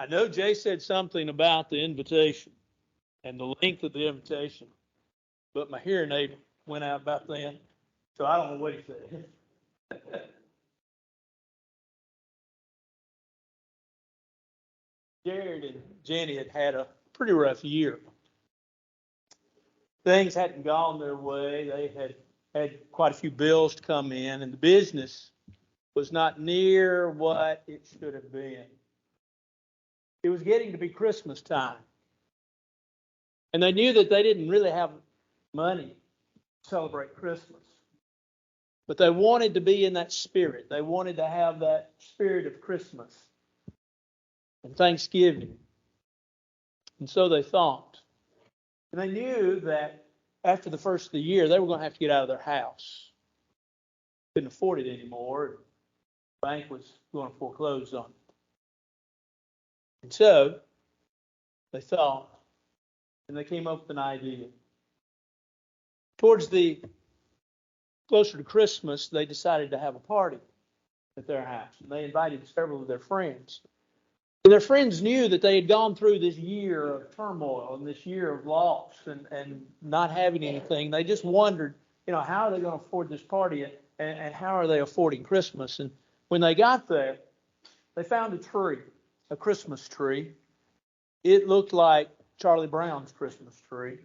I know Jay said something about the invitation and the length of the invitation, but my hearing aid went out about then, so I don't know what he said. Jared and Jenny had a pretty rough year. Things hadn't gone their way. They had quite a few bills to come in, and the business was not near what it should have been. It was getting to be Christmas time, and they knew that they didn't really have money to celebrate Christmas. But they wanted to be in that spirit. They wanted to have that spirit of Christmas and Thanksgiving. And so they thought. And they knew that after the first of the year, they were going to have to get out of their house. Couldn't afford it anymore. The bank was going to foreclose on it. And so they thought, and they came up with an idea. Towards the closer to Christmas, they decided to have a party at their house. And they invited several of their friends. And their friends knew that they had gone through this year of turmoil and this year of loss and not having anything. They just wondered, how are they going to afford this party and how are they affording Christmas? And when they got there, they found a tree, a Christmas tree. It looked like Charlie Brown's Christmas tree.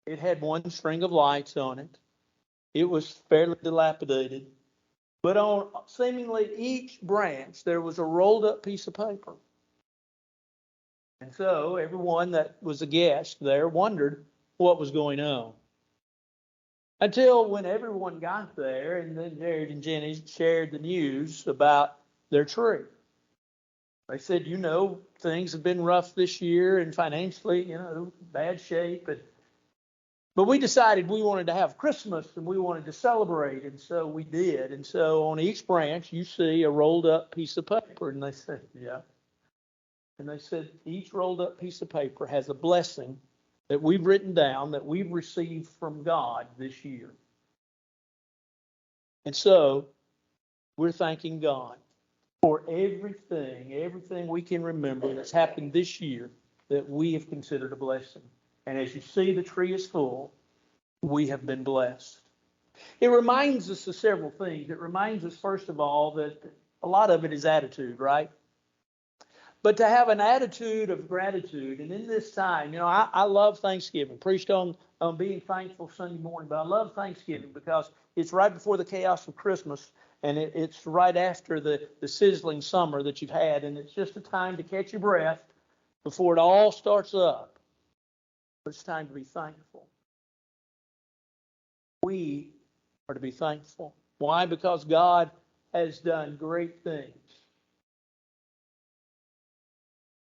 It had one string of lights on it. It was fairly dilapidated. But on seemingly each branch, there was a rolled up piece of paper. And so everyone that was a guest there wondered what was going on. Until when everyone got there, and then Jared and Jenny shared the news about their tree. They said, things have been rough this year and financially, bad shape. But we decided we wanted to have Christmas and we wanted to celebrate, and so we did. And so on each branch, you see a rolled up piece of paper. And they said, yeah. And they said, each rolled up piece of paper has a blessing that we've written down that we've received from God this year. And so we're thanking God for everything we can remember that's happened this year that we have considered a blessing. And as you see, the tree is full. We have been blessed. It reminds us of several things. It reminds us, first of all, that a lot of it is attitude, right? But to have an attitude of gratitude, and in this time, I love Thanksgiving. Preached on being thankful Sunday morning, but I love Thanksgiving because it's right before the chaos of Christmas, and it's right after the sizzling summer that you've had, and it's just a time to catch your breath before it all starts up. But it's time to be thankful. We are to be thankful. Why? Because God has done great things.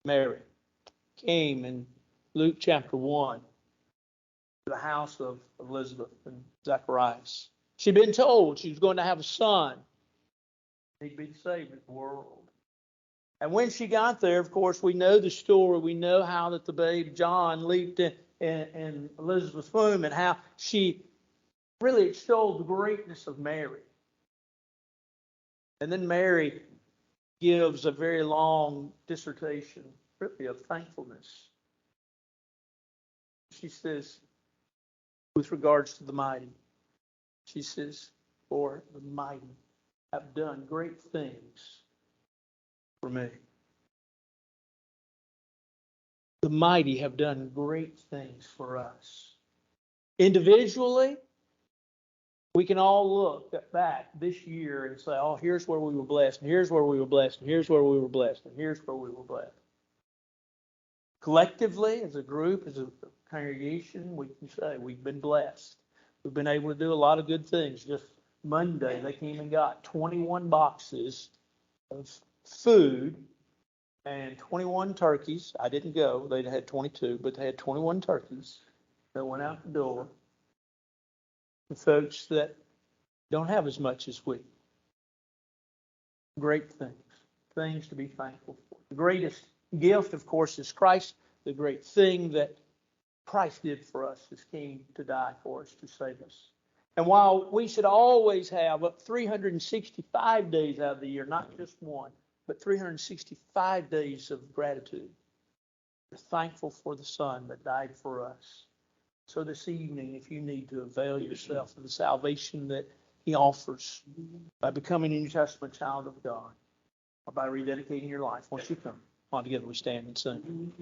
Mary came in Luke chapter 1 to the house of Elizabeth and Zacharias. She'd been told she was going to have a son. He'd be the Savior of the world. And when she got there, of course, we know the story. We know how that the babe John leaped in Elizabeth's womb and how she really extolled the greatness of Mary. And then Mary gives a very long dissertation, really, of thankfulness. She says, with regards to the mighty, she says, for the mighty have done great things for me. The mighty have done great things for us. Individually, we can all look back this year and say, oh, here's where we were blessed, and here's where we were blessed, and here's where we were blessed, and here's where we were blessed. Collectively, as a group, as a congregation, we can say we've been blessed. We've been able to do a lot of good things. Just Monday, they came and got 21 boxes of food and 21 turkeys. I didn't go. They had 22, but they had 21 turkeys that went out the door. The folks that don't have as much as we. Great things to be thankful for. The greatest gift, of course, is Christ. The great thing that Christ did for us is came to die for us, to save us. And while we should always have 365 days out of the year, not just one, but 365 days of gratitude. We're thankful for the Son that died for us. So this evening, if you need to avail yourself of the salvation that He offers by becoming a New Testament child of God, or by rededicating your life, once you come, on together we stand and sing.